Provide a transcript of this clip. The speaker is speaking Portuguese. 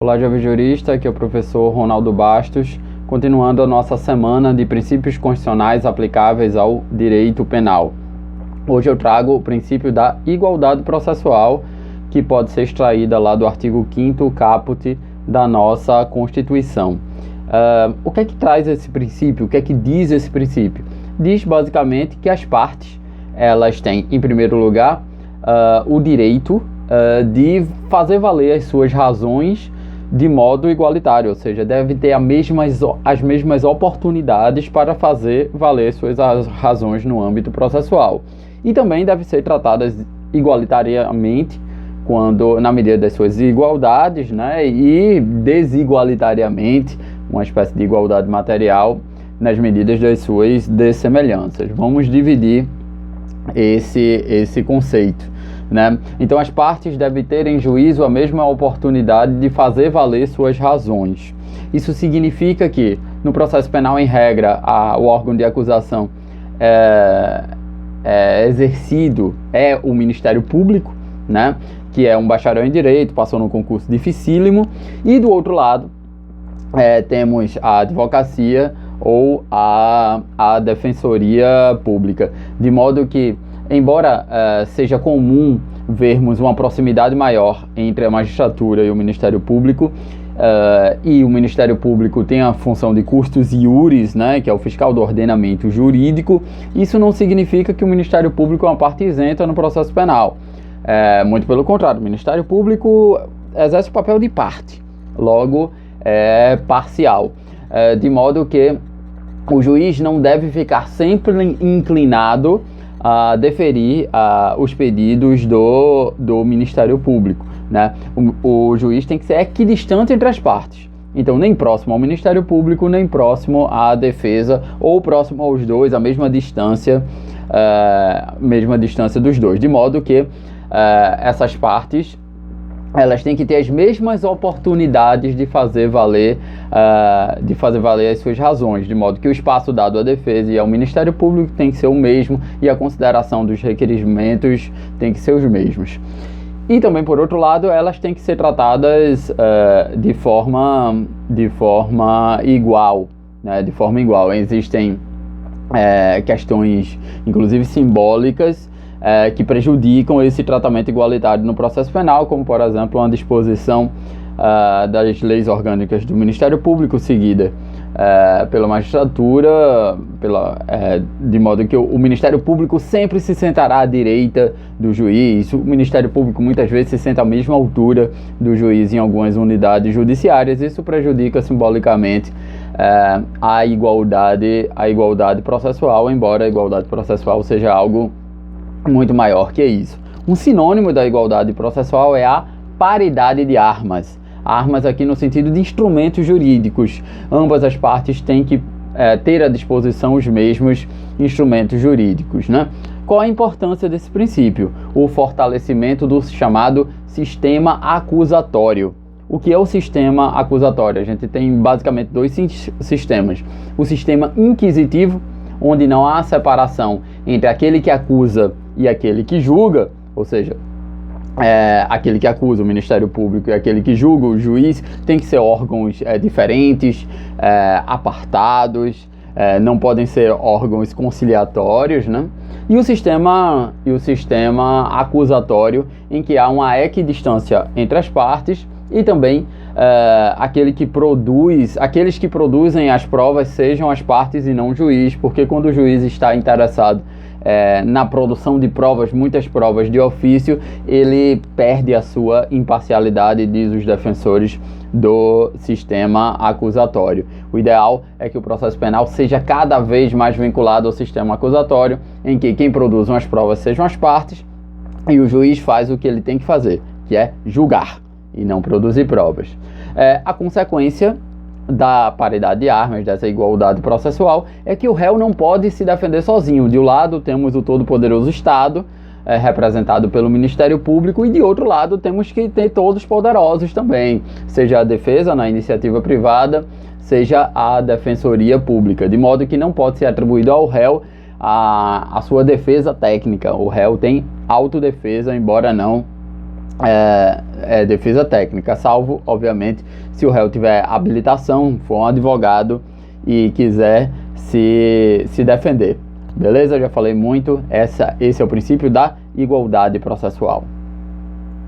Olá, jovem jurista, aqui é o professor Ronaldo Bastos, continuando a nossa semana de princípios constitucionais aplicáveis ao direito penal. Hoje eu trago o princípio da igualdade processual, que pode ser extraída lá do artigo 5º caput da nossa Constituição. O que é que traz esse princípio? O que é que diz esse princípio? Diz basicamente que as partes, elas têm, em primeiro lugar, o direito de fazer valer as suas razões de modo igualitário, ou seja, deve ter as mesmas oportunidades para fazer valer suas razões no âmbito processual. E também deve ser tratadas igualitariamente, na medida das suas igualdades, né, e desigualitariamente, uma espécie de igualdade material, nas medidas das suas dessemelhanças. Vamos dividir esse conceito, né? Então as partes devem ter em juízo a mesma oportunidade de fazer valer suas razões. Isso significa que no processo penal, em regra, o órgão de acusação exercido é o Ministério Público, né? Que é um bacharel em Direito, passou no concurso dificílimo, e do outro lado temos a advocacia ou a defensoria pública, de modo que, embora seja comum vermos uma proximidade maior entre a magistratura e o Ministério Público, e o Ministério Público tem a função de custos iuris, né, que é o fiscal do ordenamento jurídico, isso não significa que o Ministério Público é uma parte isenta no processo penal. Muito pelo contrário, o Ministério Público exerce o papel de parte, logo é parcial, de modo que o juiz não deve ficar sempre inclinado a deferir os pedidos do Ministério Público, né? O juiz tem que ser equidistante entre as partes. Então, nem próximo ao Ministério Público, nem próximo à defesa, ou próximo aos dois, a mesma distância dos dois. De modo que essas partes, elas têm que ter as mesmas oportunidades de fazer valer as suas razões, de modo que o espaço dado à defesa e ao Ministério Público tem que ser o mesmo e a consideração dos requerimentos tem que ser os mesmos. E também, por outro lado, elas têm que ser tratadas de forma igual, né? De forma igual. Existem questões, inclusive simbólicas, que prejudicam esse tratamento igualitário no processo penal, como, por exemplo, uma disposição das leis orgânicas do Ministério Público seguida pela magistratura, de modo que o Ministério Público sempre se sentará à direita do juiz. O Ministério Público muitas vezes se senta à mesma altura do juiz em algumas unidades judiciárias. Isso prejudica simbolicamente a igualdade processual, embora a igualdade processual seja algo muito maior que isso. Um sinônimo da igualdade processual é a paridade de armas. Armas aqui no sentido de instrumentos jurídicos. Ambas as partes têm que ter à disposição os mesmos instrumentos jurídicos, né? Qual a importância desse princípio? O fortalecimento do chamado sistema acusatório. O que é o sistema acusatório? A gente tem basicamente dois sistemas. O sistema inquisitivo, onde não há separação entre aquele que acusa e aquele que julga, ou seja, aquele que acusa, o Ministério Público, e aquele que julga, o juiz, tem que ser órgãos diferentes, apartados, não podem ser órgãos conciliatórios, né? E o sistema acusatório, em que há uma equidistância entre as partes e também aqueles que produzem as provas sejam as partes e não o juiz, porque quando o juiz está interessado na produção de provas, muitas provas de ofício, ele perde a sua imparcialidade, diz os defensores do sistema acusatório. O ideal é que o processo penal seja cada vez mais vinculado ao sistema acusatório, em que quem produz as provas sejam as partes e o juiz faz o que ele tem que fazer, que é julgar e não produzir provas. A consequência da paridade de armas, dessa igualdade processual, é que o réu não pode se defender sozinho. De um lado temos o todo-poderoso Estado, representado pelo Ministério Público, e de outro lado temos que ter todos poderosos também, seja a defesa na iniciativa privada, seja a defensoria pública, de modo que não pode ser atribuído ao réu a sua defesa técnica. O réu tem autodefesa, embora defesa técnica, salvo, obviamente, se o réu tiver habilitação, for um advogado e quiser se defender. Beleza? Já falei muito, esse é o princípio da igualdade processual.